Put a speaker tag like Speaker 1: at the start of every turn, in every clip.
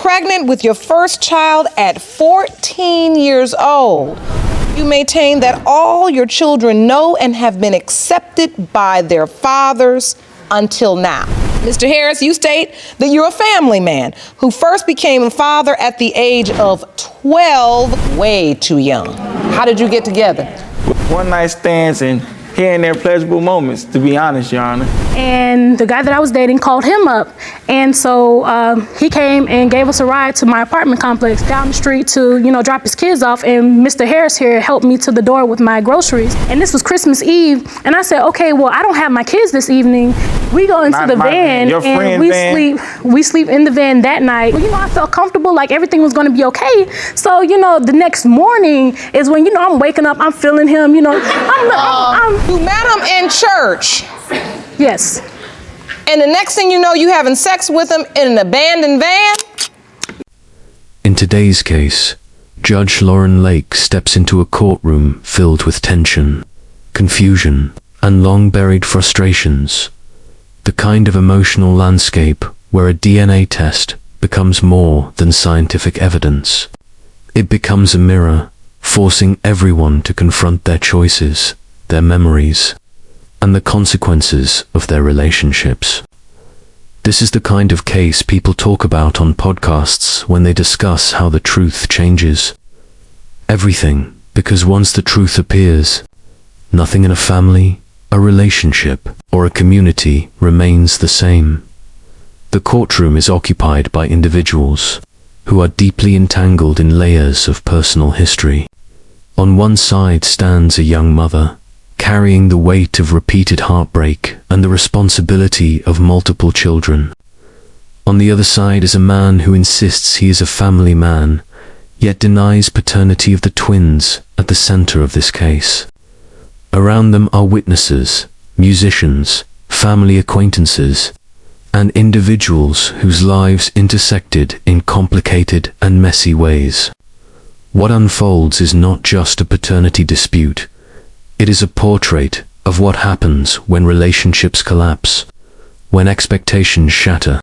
Speaker 1: Pregnant with your first child at 14 years old. You maintain that all your children know and have been accepted by their fathers until now. Mr. Harris, you state that you're a family man who first became a father at the age of 12, way too young. How did you get together?
Speaker 2: One night stands and here and there pleasurable moments, to be honest, Your Honor.
Speaker 3: And the guy that I was dating called him up. And so he came and gave us a ride to my apartment complex down the street to, drop his kids off. And Mr. Harris here helped me to the door with my groceries. And this was Christmas Eve. And I said, okay, well, I don't have my kids this evening. We go into the van and we sleep in the van that night. Well, I felt comfortable, like everything was gonna be okay. So, the next morning is when, I'm waking up, I'm feeling him,
Speaker 1: You met him in church.
Speaker 3: Yes.
Speaker 1: And the next thing you know, you having sex with him in an abandoned van?
Speaker 4: In today's case, Judge Lauren Lake steps into a courtroom filled with tension, confusion, and long-buried frustrations. The kind of emotional landscape where a DNA test becomes more than scientific evidence. It becomes a mirror, forcing everyone to confront their choices, their memories, and the consequences of their relationships. This is the kind of case people talk about on podcasts when they discuss how the truth changes. Everything, because once the truth appears, nothing in a family, a relationship, or a community remains the same. The courtroom is occupied by individuals who are deeply entangled in layers of personal history. On one side stands a young mother, carrying the weight of repeated heartbreak and the responsibility of multiple children. On the other side is a man who insists he is a family man, yet denies paternity of the twins at the center of this case. Around them are witnesses, musicians, family acquaintances, and individuals whose lives intersected in complicated and messy ways. What unfolds is not just a paternity dispute. It is a portrait of what happens when relationships collapse, when expectations shatter,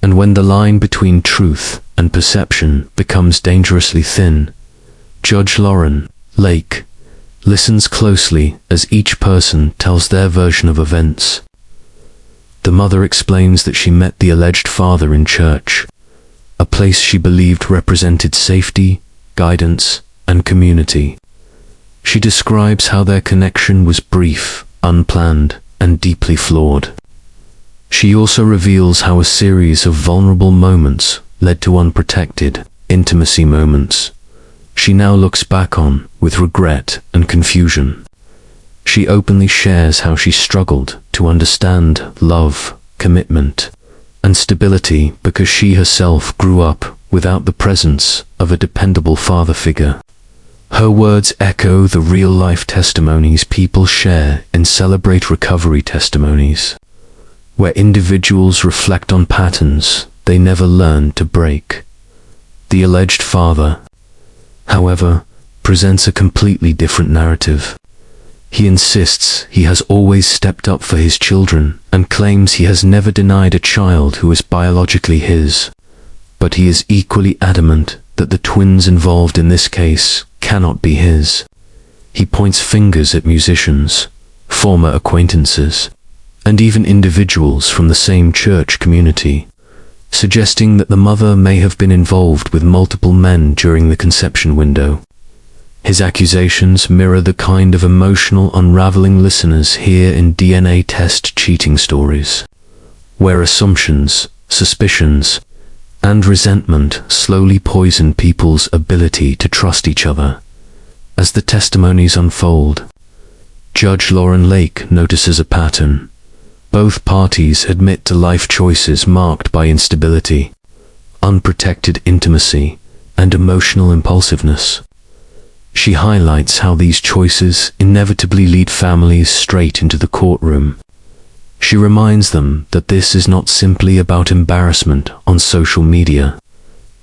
Speaker 4: and when the line between truth and perception becomes dangerously thin. Judge Lauren Lake listens closely as each person tells their version of events. The mother explains that she met the alleged father in church, a place she believed represented safety, guidance, and community. She describes how their connection was brief, unplanned, and deeply flawed. She also reveals how a series of vulnerable moments led to unprotected intimacy moments she now looks back on with regret and confusion. She openly shares how she struggled to understand love, commitment, and stability because she herself grew up without the presence of a dependable father figure. Her words echo the real-life testimonies people share in Celebrate Recovery testimonies, where individuals reflect on patterns they never learned to break. The alleged father, however, presents a completely different narrative. He insists he has always stepped up for his children and claims he has never denied a child who is biologically his. But he is equally adamant that the twins involved in this case cannot be his. He points fingers at musicians, former acquaintances, and even individuals from the same church community, suggesting that the mother may have been involved with multiple men during the conception window. His accusations mirror the kind of emotional unraveling listeners hear in DNA test cheating stories, where assumptions, suspicions, and resentment slowly poison people's ability to trust each other. As the testimonies unfold, Judge Lauren Lake notices a pattern. Both parties admit to life choices marked by instability, unprotected intimacy, and emotional impulsiveness. She highlights how these choices inevitably lead families straight into the courtroom. She reminds them that this is not simply about embarrassment on social media,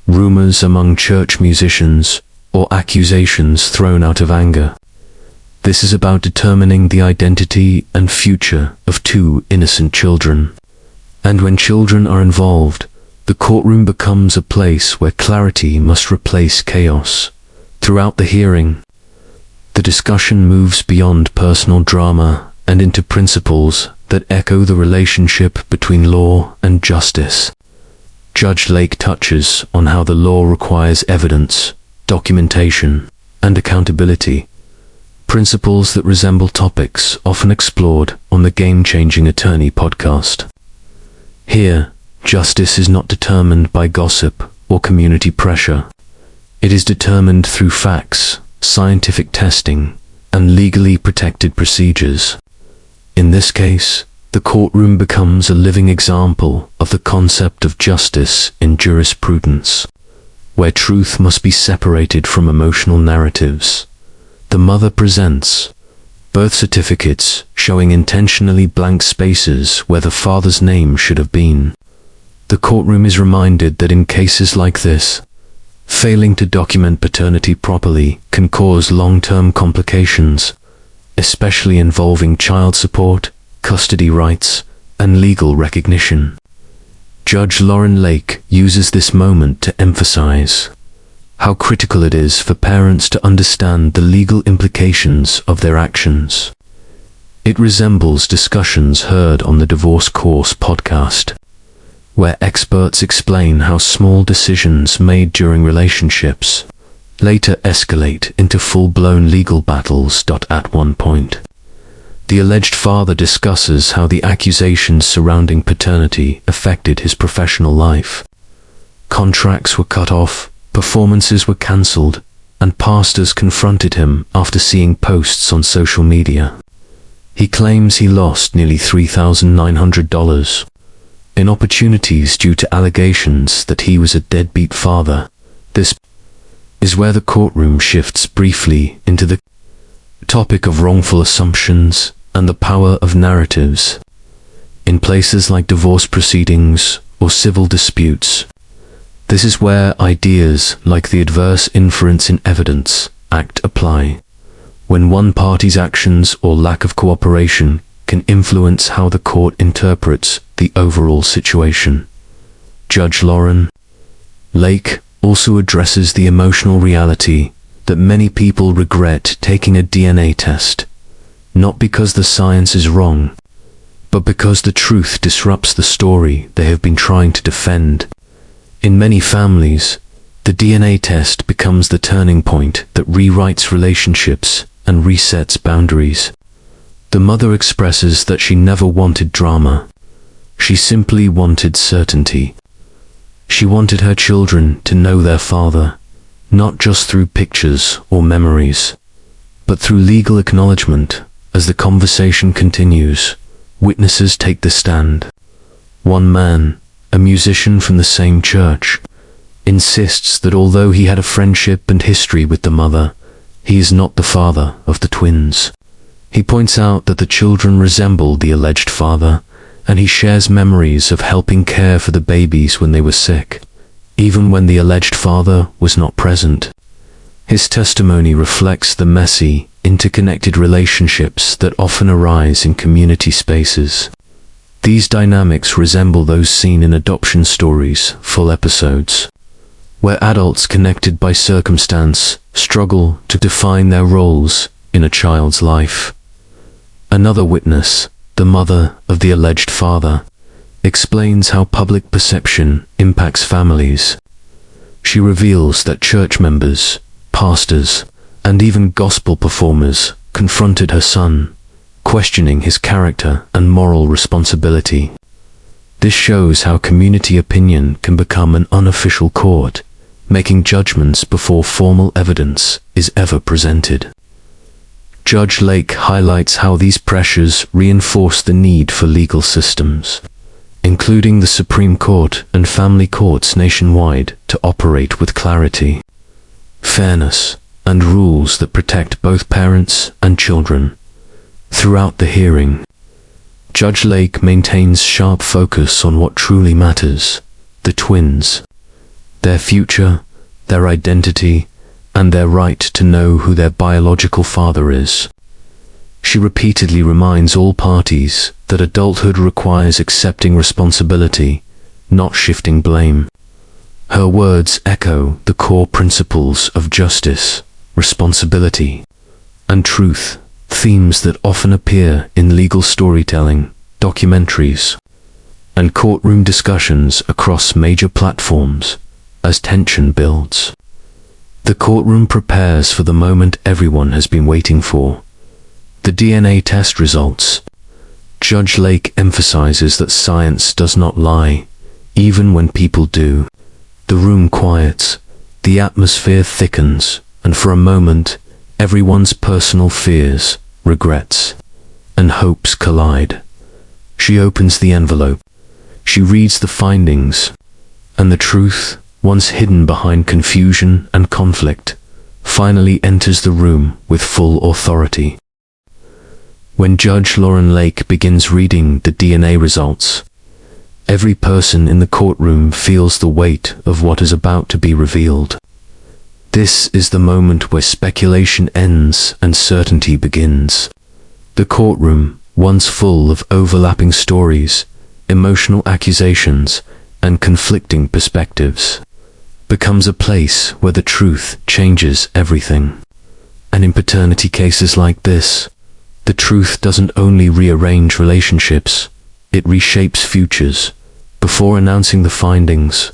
Speaker 4: rumors among church musicians, or accusations thrown out of anger. This is about determining the identity and future of two innocent children. And when children are involved, The courtroom becomes a place where clarity must replace chaos. Throughout the hearing, the discussion moves beyond personal drama and into principles that echo the relationship between law and justice. Judge Lake touches on how the law requires evidence, documentation, and accountability, principles that resemble topics often explored on the Game-Changing Attorney podcast. Here, justice is not determined by gossip or community pressure. It is determined through facts, scientific testing, and legally protected procedures. In this case, the courtroom becomes a living example of the concept of justice in jurisprudence, where truth must be separated from emotional narratives. The mother presents birth certificates showing intentionally blank spaces where the father's name should have been. The courtroom is reminded that in cases like this, failing to document paternity properly can cause long-term complications, especially involving child support, custody rights, and legal recognition. Judge Lauren Lake uses this moment to emphasize how critical it is for parents to understand the legal implications of their actions. It resembles discussions heard on the Divorce Course podcast, where experts explain how small decisions made during relationships later escalate into full-blown legal battles. At one point, the alleged father discusses how the accusations surrounding paternity affected his professional life. Contracts were cut off, performances were cancelled, and pastors confronted him after seeing posts on social media. He claims he lost nearly $3,900 in opportunities due to allegations that he was a deadbeat father. This is where the courtroom shifts briefly into the topic of wrongful assumptions and the power of narratives. In places like divorce proceedings or civil disputes, this is where ideas like the adverse inference in evidence act apply, when one party's actions or lack of cooperation can influence how the court interprets the overall situation. Judge Lauren Lake also addresses the emotional reality that many people regret taking a DNA test, not because the science is wrong, but because the truth disrupts the story they have been trying to defend. In many families, the DNA test becomes the turning point that rewrites relationships and resets boundaries. The mother expresses that she never wanted drama. She simply wanted certainty. She wanted her children to know their father, not just through pictures or memories, but through legal acknowledgement. As the conversation continues, witnesses take the stand. One man, a musician from the same church, insists that although he had a friendship and history with the mother, he is not the father of the twins. He points out that the children resemble the alleged father, and he shares memories of helping care for the babies when they were sick, even when the alleged father was not present. His testimony reflects the messy, interconnected relationships that often arise in community spaces. These dynamics resemble those seen in adoption stories, full episodes, where adults connected by circumstance struggle to define their roles in a child's life. Another witness, the mother of the alleged father, explains how public perception impacts families. She reveals that church members, pastors, and even gospel performers confronted her son, questioning his character and moral responsibility. This shows how community opinion can become an unofficial court, making judgments before formal evidence is ever presented. Judge Lake highlights how these pressures reinforce the need for legal systems, including the Supreme Court and family courts nationwide, to operate with clarity, fairness, and rules that protect both parents and children. Throughout the hearing, Judge Lake maintains sharp focus on what truly matters: the twins, their future, their identity, and their right to know who their biological father is. She repeatedly reminds all parties that adulthood requires accepting responsibility, not shifting blame. Her words echo the core principles of justice, responsibility, and truth, themes that often appear in legal storytelling, documentaries, and courtroom discussions across major platforms as tension builds. The courtroom prepares for the moment everyone has been waiting for. The DNA test results. Judge Lake emphasizes that science does not lie, even when people do. The room quiets, the atmosphere thickens, and for a moment, everyone's personal fears, regrets, and hopes collide. She opens the envelope. She reads the findings, and the truth, once hidden behind confusion and conflict, finally enters the room with full authority. When Judge Lauren Lake begins reading the DNA results, every person in the courtroom feels the weight of what is about to be revealed. This is the moment where speculation ends and certainty begins. The courtroom, once full of overlapping stories, emotional accusations, and conflicting perspectives, becomes a place where the truth changes everything. And in paternity cases like this, the truth doesn't only rearrange relationships, it reshapes futures. Before announcing the findings,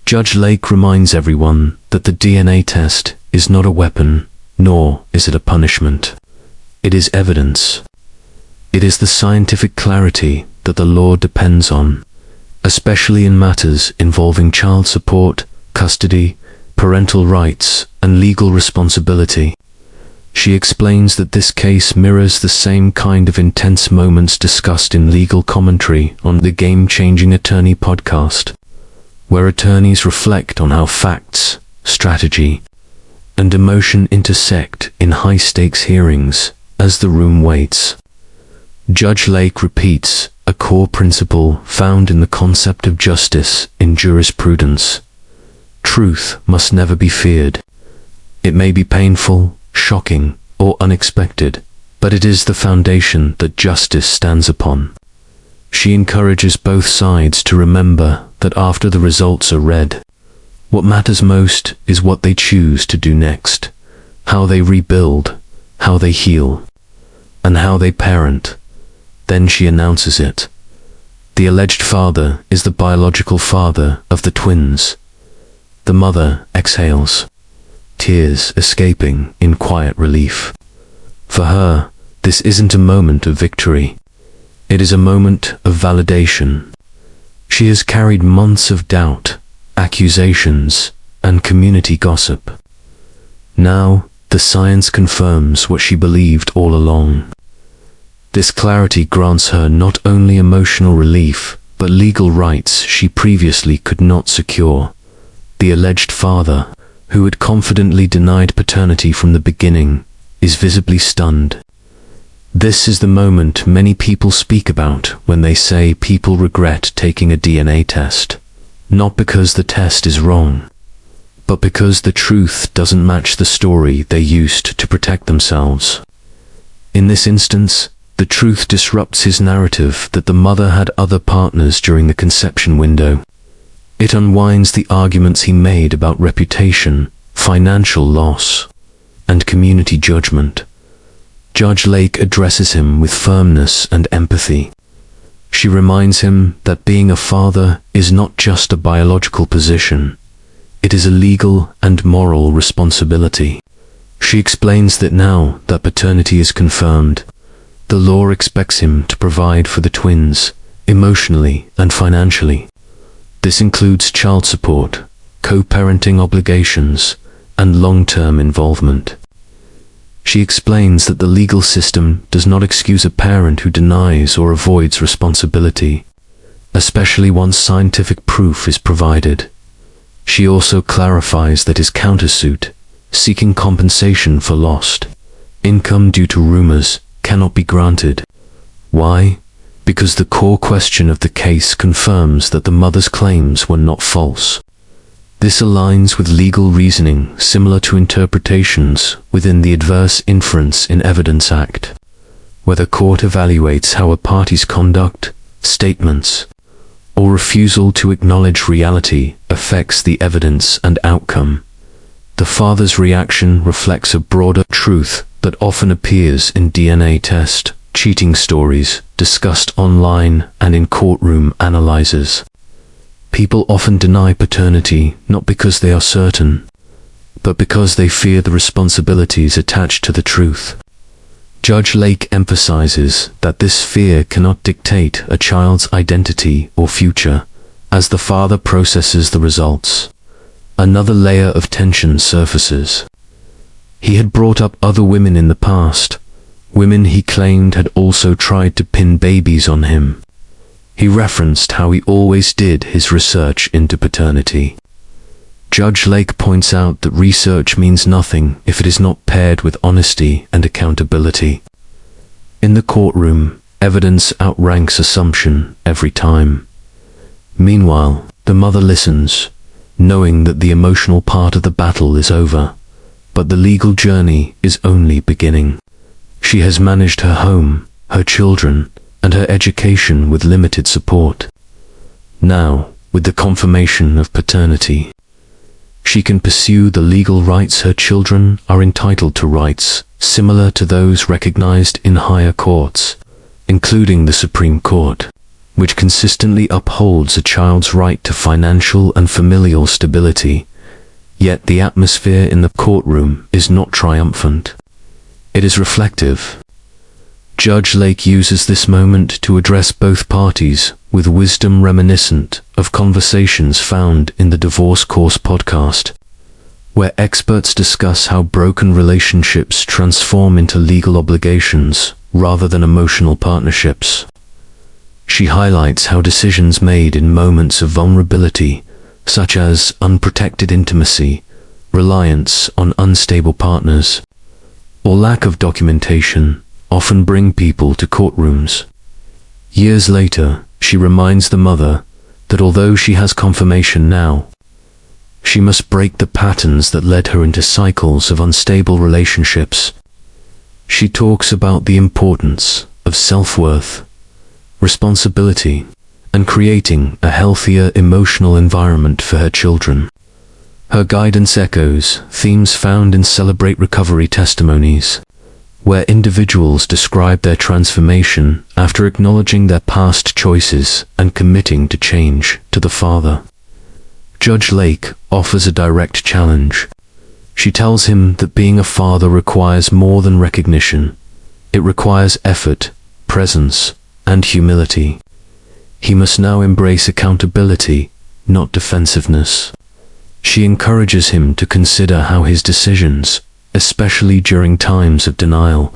Speaker 4: Judge Lake reminds everyone that the DNA test is not a weapon, nor is it a punishment. It is evidence. It is the scientific clarity that the law depends on, especially in matters involving child support, custody, parental rights, and legal responsibility. She explains that this case mirrors the same kind of intense moments discussed in legal commentary on the Game Changing Attorney podcast, where attorneys reflect on how facts, strategy, and emotion intersect in high-stakes hearings as the room waits. Judge Lake repeats a core principle found in the concept of justice in jurisprudence. Truth must never be feared. It may be painful, shocking, or unexpected, but it is the foundation that justice stands upon. She encourages both sides to remember that after the results are read, what matters most is what they choose to do next, how they rebuild, how they heal, and how they parent. Then she announces it. The alleged father is the biological father of the twins. The mother exhales, tears escaping in quiet relief. For her, this isn't a moment of victory. It is a moment of validation. She has carried months of doubt, accusations, and community gossip. Now, the science confirms what she believed all along. This clarity grants her not only emotional relief, but legal rights she previously could not secure. The alleged father, who had confidently denied paternity from the beginning, is visibly stunned. This is the moment many people speak about when they say people regret taking a DNA test. Not because the test is wrong, but because the truth doesn't match the story they used to protect themselves. In this instance, the truth disrupts his narrative that the mother had other partners during the conception window. It unwinds the arguments he made about reputation, financial loss, and community judgment. Judge Lake addresses him with firmness and empathy. She reminds him that being a father is not just a biological position. It is a legal and moral responsibility. She explains that now that paternity is confirmed, the law expects him to provide for the twins, emotionally and financially. This includes child support, co-parenting obligations, and long-term involvement. She explains that the legal system does not excuse a parent who denies or avoids responsibility, especially once scientific proof is provided. She also clarifies that his countersuit, seeking compensation for lost income due to rumors, cannot be granted. Why? Because the core question of the case confirms that the mother's claims were not false. This aligns with legal reasoning similar to interpretations within the Adverse Inference in Evidence Act, where the court evaluates how a party's conduct, statements, or refusal to acknowledge reality affects the evidence and outcome. The father's reaction reflects a broader truth that often appears in DNA test, cheating stories, discussed online and in courtroom analyses. People often deny paternity not because they are certain, but because they fear the responsibilities attached to the truth. Judge Lake emphasizes that this fear cannot dictate a child's identity or future, as the father processes the results. Another layer of tension surfaces. He had brought up other women in the past, women he claimed had also tried to pin babies on him. He referenced how he always did his research into paternity. Judge Lake points out that research means nothing if it is not paired with honesty and accountability. In the courtroom, evidence outranks assumption every time. Meanwhile, the mother listens, knowing that the emotional part of the battle is over, but the legal journey is only beginning. She has managed her home, her children, and her education with limited support. Now, with the confirmation of paternity, she can pursue the legal rights her children are entitled to, rights similar to those recognized in higher courts, including the Supreme Court, which consistently upholds a child's right to financial and familial stability. Yet the atmosphere in the courtroom is not triumphant. It is reflective. Judge Lake uses this moment to address both parties with wisdom reminiscent of conversations found in the Divorce Course podcast, where experts discuss how broken relationships transform into legal obligations rather than emotional partnerships. She highlights how decisions made in moments of vulnerability, such as unprotected intimacy, reliance on unstable partners, or lack of documentation, often bring people to courtrooms. Years later, she reminds the mother that although she has confirmation now, she must break the patterns that led her into cycles of unstable relationships. She talks about the importance of self-worth, responsibility, and creating a healthier emotional environment for her children. Her guidance echoes themes found in Celebrate Recovery testimonies, where individuals describe their transformation after acknowledging their past choices and committing to change to the Father. Judge Lake offers a direct challenge. She tells him that being a father requires more than recognition. It requires effort, presence, and humility. He must now embrace accountability, not defensiveness. She encourages him to consider how his decisions, especially during times of denial,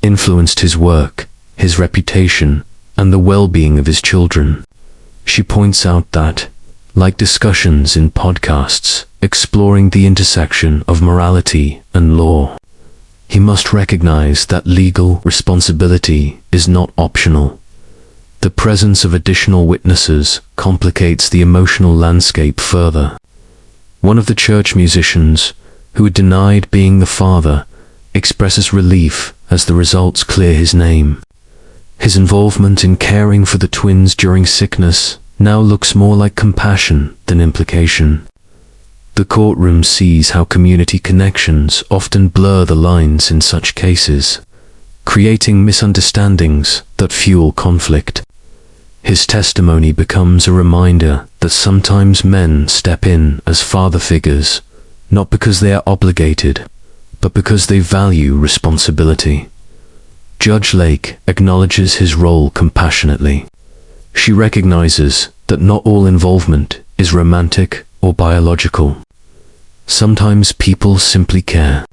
Speaker 4: influenced his work, his reputation, and the well-being of his children. She points out that, like discussions in podcasts exploring the intersection of morality and law, he must recognize that legal responsibility is not optional. The presence of additional witnesses complicates the emotional landscape further. One of the church musicians, who had denied being the father, expresses relief as the results clear his name. His involvement in caring for the twins during sickness now looks more like compassion than implication. The courtroom sees how community connections often blur the lines in such cases, creating misunderstandings that fuel conflict. His testimony becomes a reminder that sometimes men step in as father figures, not because they are obligated, but because they value responsibility. Judge Lake acknowledges his role compassionately. She recognizes that not all involvement is romantic or biological. Sometimes people simply care.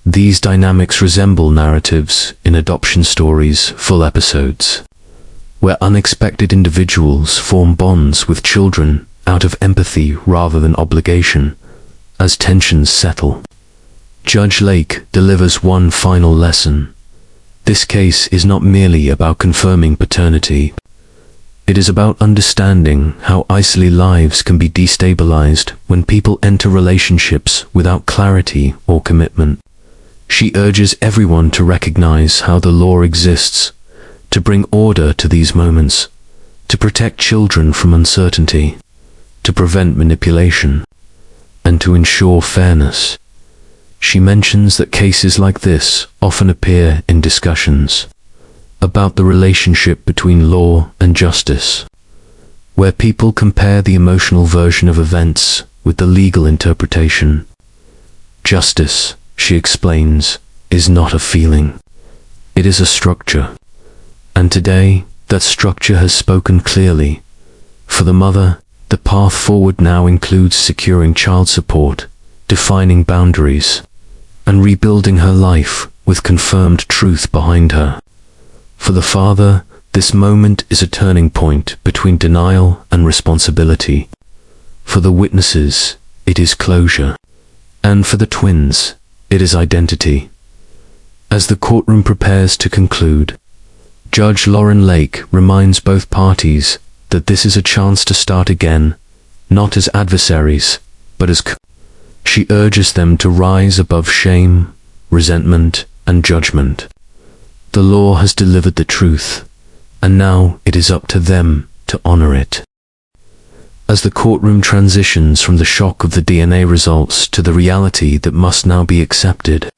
Speaker 4: These dynamics resemble narratives in adoption stories' full episodes, where unexpected individuals form bonds with children out of empathy rather than obligation. As tensions settle, Judge Lake delivers one final lesson. This case is not merely about confirming paternity. It is about understanding how isolated lives can be destabilized when people enter relationships without clarity or commitment. She urges everyone to recognize how the law exists, to bring order to these moments, to protect children from uncertainty, to prevent manipulation, and to ensure fairness. She mentions that cases like this often appear in discussions about the relationship between law and justice, where people compare the emotional version of events with the legal interpretation. Justice, she explains, is not a feeling. It is a structure. And today, that structure has spoken clearly. For the mother, the path forward now includes securing child support, defining boundaries, and rebuilding her life with confirmed truth behind her. For the father, this moment is a turning point between denial and responsibility. For the witnesses, it is closure. And for the twins, it is identity. As the courtroom prepares to conclude, Judge Lauren Lake reminds both parties that this is a chance to start again, not as adversaries, but as she urges them to rise above shame, resentment, and judgment. The law has delivered the truth, and now it is up to them to honor it. As the courtroom transitions from the shock of the DNA results to the reality that must now be accepted,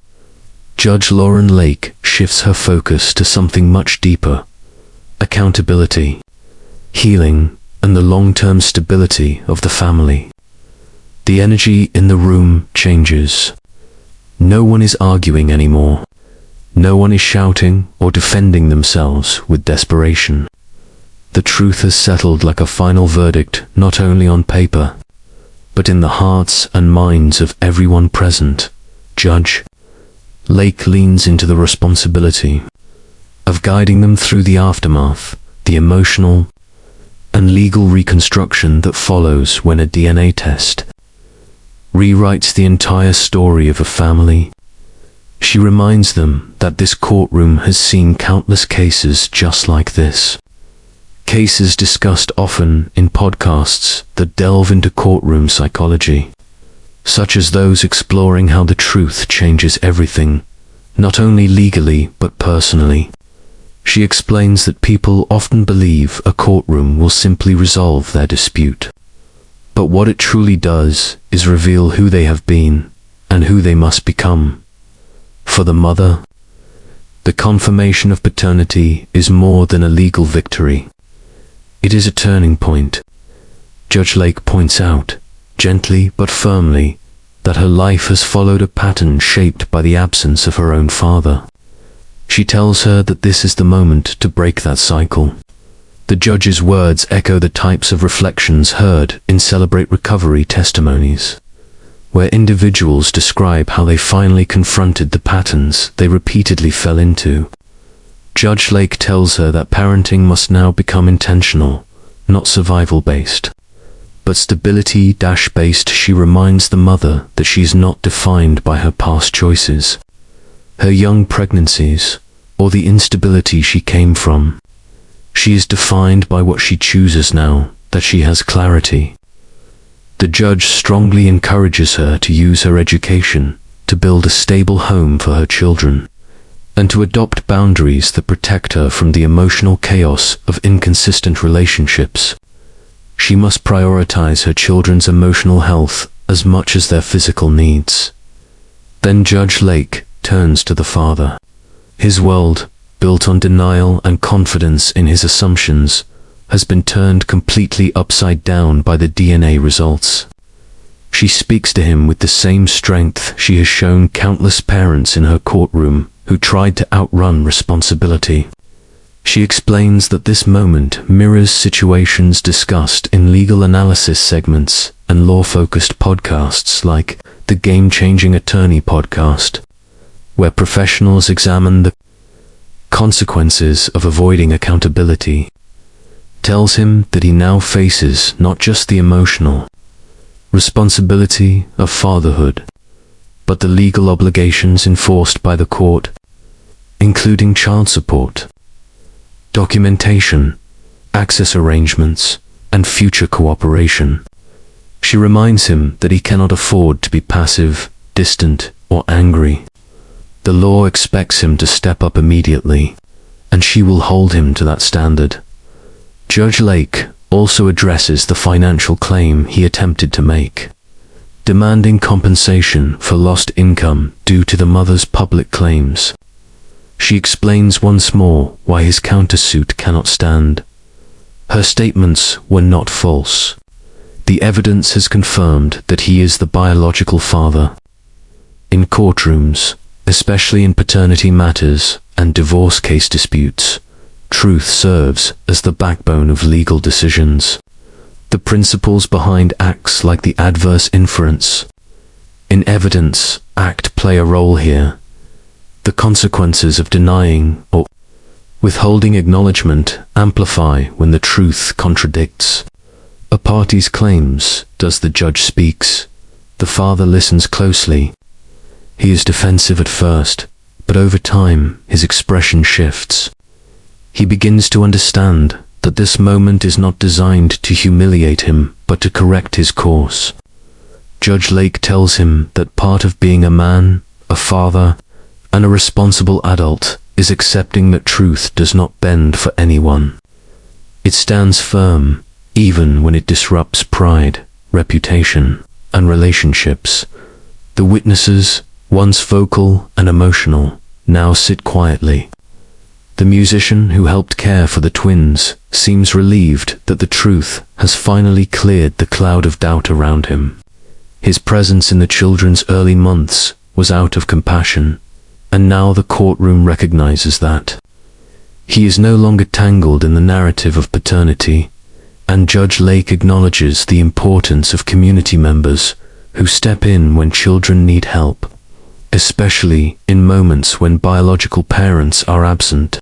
Speaker 4: Judge Lauren Lake shifts her focus to something much deeper: accountability, healing, and the long-term stability of the family. The energy in the room changes. No one is arguing anymore. No one is shouting or defending themselves with desperation. The truth has settled like a final verdict, not only on paper, but in the hearts and minds of everyone present. Judge Lake leans into the responsibility of guiding them through the aftermath, the emotional and legal reconstruction that follows when a DNA test rewrites the entire story of a family. She reminds them that this courtroom has seen countless cases just like this. Cases discussed often in podcasts that delve into courtroom psychology, such as those exploring how the truth changes everything, not only legally but personally. She explains that people often believe a courtroom will simply resolve their dispute, but what it truly does is reveal who they have been and who they must become. For the mother, the confirmation of paternity is more than a legal victory. It is a turning point. Judge Lake points out, gently but firmly, that her life has followed a pattern shaped by the absence of her own father. She tells her that this is the moment to break that cycle. The judge's words echo the types of reflections heard in Celebrate Recovery testimonies, where individuals describe how they finally confronted the patterns they repeatedly fell into. Judge Lake tells her that parenting must now become intentional, not survival-based, but stability-based. She reminds the mother that she is not defined by her past choices, her young pregnancies, or the instability she came from. She is defined by what she chooses now that she has clarity. The judge strongly encourages her to use her education to build a stable home for her children, and to adopt boundaries that protect her from the emotional chaos of inconsistent relationships. She must prioritize her children's emotional health as much as their physical needs. Then Judge Lake turns to the father. His world, built on denial and confidence in his assumptions, has been turned completely upside down by the DNA results. She speaks to him with the same strength she has shown countless parents in her courtroom who tried to outrun responsibility. She explains that this moment mirrors situations discussed in legal analysis segments and law-focused podcasts like the Game Changing Attorney podcast, where professionals examine the consequences of avoiding accountability. Tells him that he now faces not just the emotional responsibility of fatherhood, but the legal obligations enforced by the court, including child support, documentation, access arrangements, and future cooperation. She reminds him that he cannot afford to be passive, distant, or angry. The law expects him to step up immediately, and she will hold him to that standard. Judge Lake also addresses the financial claim he attempted to make, demanding compensation for lost income due to the mother's public claims. She explains once more why his countersuit cannot stand. Her statements were not false. The evidence has confirmed that he is the biological father. In courtrooms, especially in paternity matters and divorce case disputes, truth serves as the backbone of legal decisions. The principles behind acts like the adverse inference in evidence act play a role here. The consequences of denying or withholding acknowledgement amplify when the truth contradicts a party's claims. Does the judge speaks, the father listens closely. He is defensive at first, but over time his expression shifts. He begins to understand that this moment is not designed to humiliate him, but to correct his course. Judge Lake tells him that part of being a man, a father, and a responsible adult is accepting that truth does not bend for anyone. It stands firm, even when it disrupts pride, reputation, and relationships. The witnesses, once vocal and emotional, now sit quietly. The musician who helped care for the twins seems relieved that the truth has finally cleared the cloud of doubt around him. His presence in the children's early months was out of compassion, and now the courtroom recognizes that. He is no longer tangled in the narrative of paternity, and Judge Lake acknowledges the importance of community members who step in when children need help, especially in moments when biological parents are absent.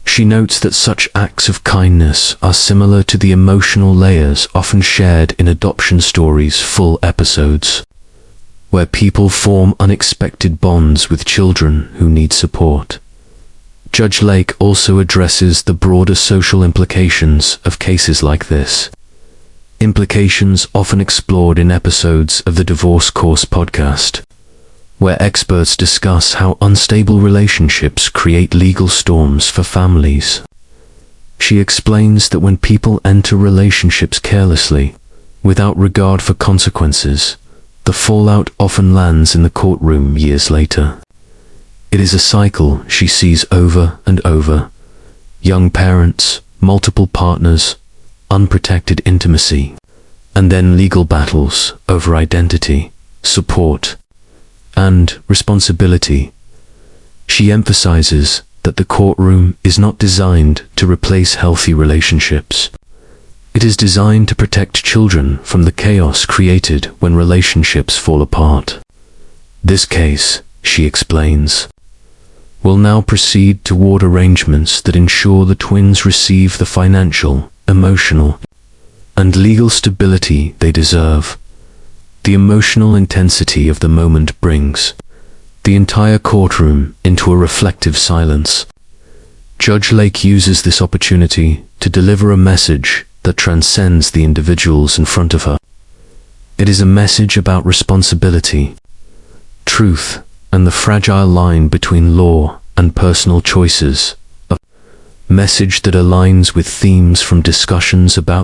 Speaker 4: She notes that such acts of kindness are similar to the emotional layers often shared in adoption stories' full episodes, where people form unexpected bonds with children who need support. Judge Lake also addresses the broader social implications of cases like this, implications often explored in episodes of the Divorce Course podcast, where experts discuss how unstable relationships create legal storms for families. She explains that when people enter relationships carelessly, without regard for consequences, the fallout often lands in the courtroom years later. It is a cycle she sees over and over. Young parents, multiple partners, unprotected intimacy, and then legal battles over identity, support, and responsibility. She emphasizes that the courtroom is not designed to replace healthy relationships. It is designed to protect children from the chaos created when relationships fall apart. This case, she explains, will now proceed toward arrangements that ensure the twins receive the financial, emotional, and legal stability they deserve. The emotional intensity of the moment brings the entire courtroom into a reflective silence. Judge Lake uses this opportunity to deliver a message that transcends the individuals in front of her. It is a message about responsibility, truth, and the fragile line between law and personal choices. A message that aligns with themes from discussions about